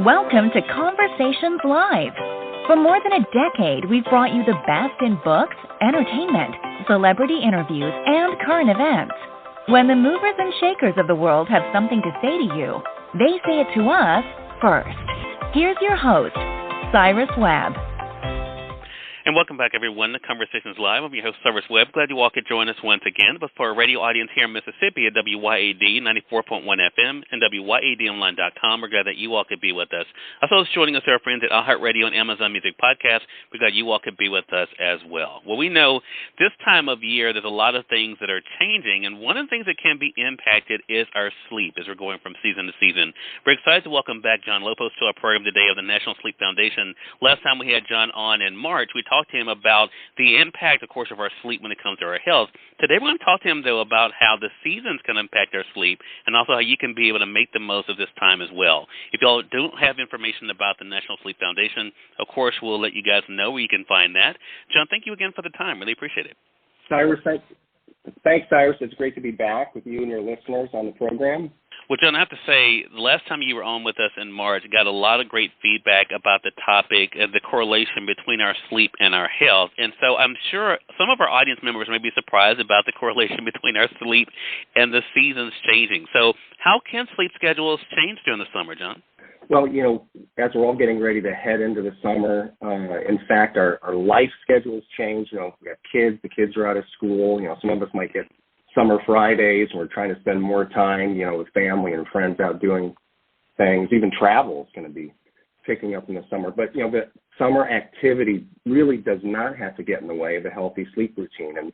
Welcome to Conversations Live. For more than a decade, we've brought you the best in books, entertainment, celebrity interviews, and current events. When the movers and shakers of the world have something to say to you, they say it to us first. Here's your host, Cyrus Webb. And welcome back, everyone, to Conversations Live. I'm your host, Cyrus Webb. Glad you all could join us once again. But for our radio audience here in Mississippi at WYAD 94.1 FM and WYADonline.com, we're glad that you all could be with us. Also, joining us are our friends at iHeartRadio and Amazon Music Podcast. We're glad you all could be with us as well. Well, we know this time of year there's a lot of things that are changing, and one of the things that can be impacted is our sleep as we're going from season to season. We're excited to welcome back John Lopos to our program today of the National Sleep Foundation. Last time we had John on in March, we talked to him about the impact, of course, of our sleep when it comes to our health. Today we're going to talk to him, though, about how the seasons can impact our sleep and also how you can be able to make the most of this time as well. If y'all don't have information about the National Sleep Foundation, of course, we'll let you guys know where you can find that. John, thank you again for the time. Really appreciate it. Cyrus, thanks, Cyrus. It's great to be back with you and your listeners on the program. Well, John, I have to say, the last time you were on with us in March, got a lot of great feedback about the topic of the correlation between our sleep and our health. And so I'm sure some of our audience members may be surprised about the correlation between our sleep and the seasons changing. So how can sleep schedules change during the summer, John? Well, as we're all getting ready to head into the summer, in fact, our life schedules change. We have kids. The kids are out of school. Some of us might get summer Fridays, and we're trying to spend more time, with family and friends out doing things. Even travel is going to be picking up in the summer. But, the summer activity really does not have to get in the way of a healthy sleep routine. And,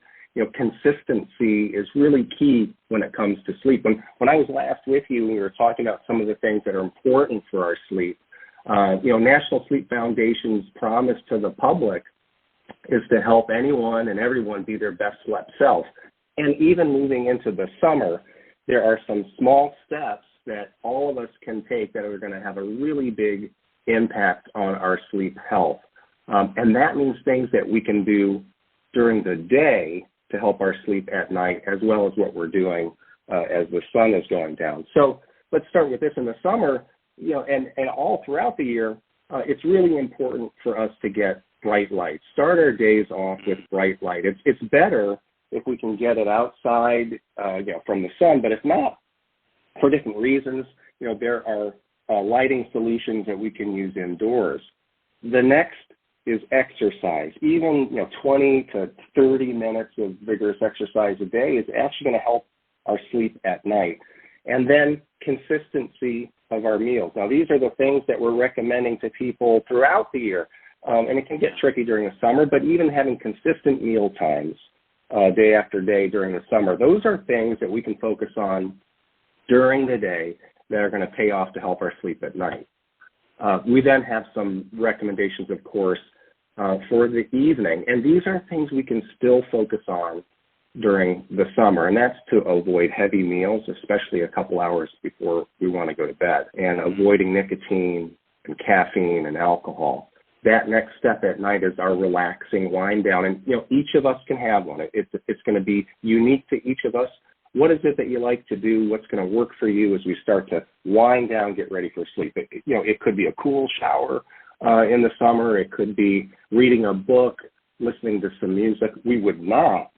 consistency is really key when it comes to sleep. When I was last with you, we were talking about some of the things that are important for our sleep. National Sleep Foundation's promise to the public is to help anyone and everyone be their best slept self. And even moving into the summer, there are some small steps that all of us can take that are going to have a really big impact on our sleep health. And that means things that we can do during the day to help our sleep at night, as well as what we're doing as the sun is going down. So let's start with this. In the summer, and all throughout the year, it's really important for us to get bright light. Start our days off with bright light. It's better if we can get it outside, from the sun. But if not, for different reasons, there are lighting solutions that we can use indoors. The next is exercise. Even, 20 to 30 minutes of vigorous exercise a day is actually going to help our sleep at night. And then consistency of our meals. Now, these are the things that we're recommending to people throughout the year. And it can get tricky during the summer, but even having consistent meal times, day after day during the summer. Those are things that we can focus on during the day that are going to pay off to help our sleep at night. We then have some recommendations, of course, for the evening. And these are things we can still focus on during the summer, and that's to avoid heavy meals, especially a couple hours before we want to go to bed, and avoiding nicotine and caffeine and alcohol. That next step at night is our relaxing wind down. And, each of us can have one. It's going to be unique to each of us. What is it that you like to do? What's going to work for you as we start to wind down, get ready for sleep? It could be a cool shower in the summer. It could be reading a book, listening to some music. We would not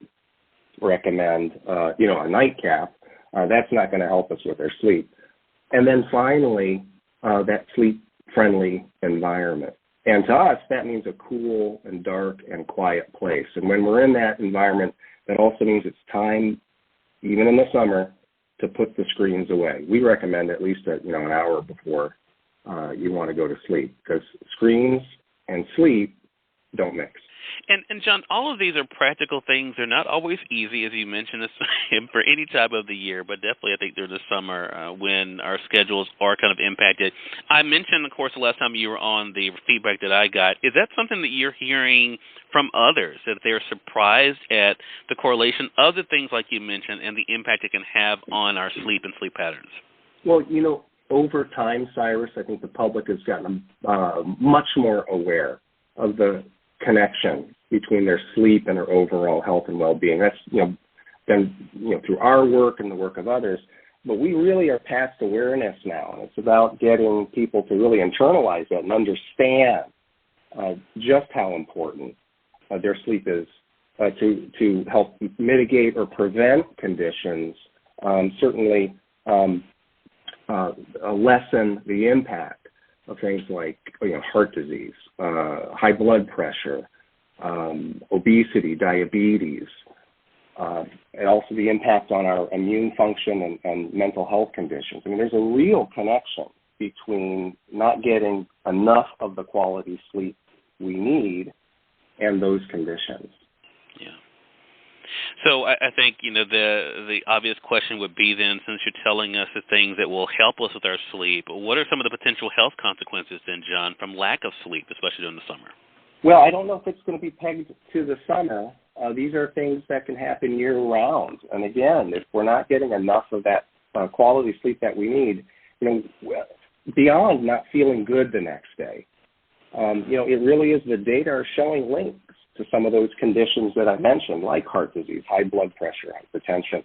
recommend, a nightcap. That's not going to help us with our sleep. And then finally, that sleep-friendly environment. And to us, that means a cool and dark and quiet place. And when we're in that environment, that also means it's time, even in the summer, to put the screens away. We recommend at least an hour before you want to go to sleep, because screens and sleep don't mix. And John, all of these are practical things. They're not always easy, as you mentioned, for any time of the year, but definitely I think during the summer when our schedules are kind of impacted. I mentioned, of course, the last time you were on, the feedback that I got. Is that something that you're hearing from others, that they're surprised at the correlation of the things like you mentioned and the impact it can have on our sleep and sleep patterns? Well, over time, Cyrus, I think the public has gotten much more aware of the connection between their sleep and their overall health and well-being. That's, been, through our work and the work of others. but we really are past awareness now. And it's about getting people to really internalize that and understand just how important their sleep is to help mitigate or prevent conditions, certainly lessen the impact of things like heart disease, high blood pressure, obesity, diabetes, and also the impact on our immune function and mental health conditions. I mean, there's a real connection between not getting enough of the quality sleep we need and those conditions. Yeah. So I think, the obvious question would be then, since you're telling us the things that will help us with our sleep, what are some of the potential health consequences then, John, from lack of sleep, especially during the summer? Well, I don't know if it's going to be pegged to the summer. These are things that can happen year-round. And again, if we're not getting enough of that quality sleep that we need, beyond not feeling good the next day, it really is the data are showing links to some of those conditions that I mentioned, like heart disease, high blood pressure, hypertension,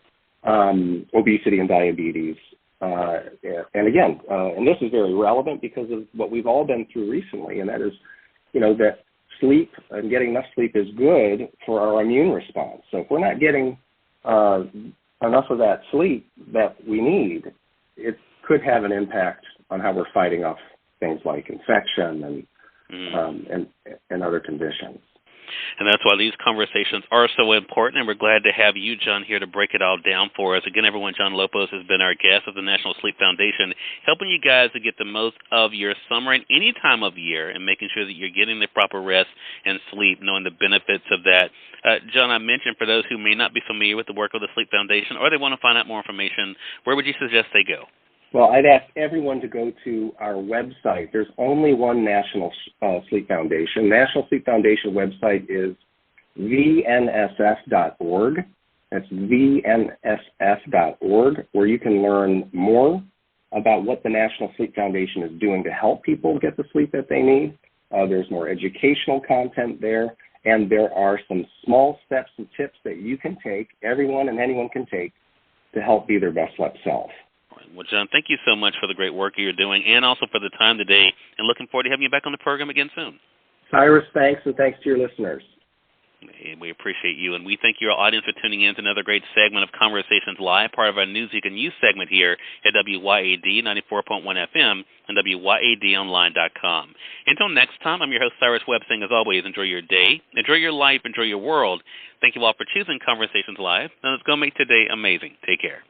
obesity and diabetes. And again, and this is very relevant because of what we've all been through recently, and that is, that sleep and getting enough sleep is good for our immune response. So if we're not getting enough of that sleep that we need, it could have an impact on how we're fighting off things like infection and other conditions. And that's why these conversations are so important, and we're glad to have you, John, here to break it all down for us. Again, everyone, John Lopos has been our guest of the National Sleep Foundation, helping you guys to get the most of your summer and any time of year and making sure that you're getting the proper rest and sleep, knowing the benefits of that. John, I mentioned for those who may not be familiar with the work of the Sleep Foundation or they want to find out more information, where would you suggest they go? Well, I'd ask everyone to go to our website. There's only one National Sleep Foundation. National Sleep Foundation website is vnsf.org. That's vnsf.org, where you can learn more about what the National Sleep Foundation is doing to help people get the sleep that they need. There's more educational content there, and there are some small steps and tips that you can take, everyone and anyone can take, to help be their best slept self. Well, John, thank you so much for the great work you're doing and also for the time today, and looking forward to having you back on the program again soon. Cyrus, thanks, and thanks to your listeners. We appreciate you, and we thank your audience for tuning in to another great segment of Conversations Live, part of our News You Can Use segment here at WYAD 94.1 FM and WYADonline.com. Until next time, I'm your host, Cyrus Webb, saying, as always, enjoy your day, enjoy your life, enjoy your world. Thank you all for choosing Conversations Live, and let's go make today amazing. Take care.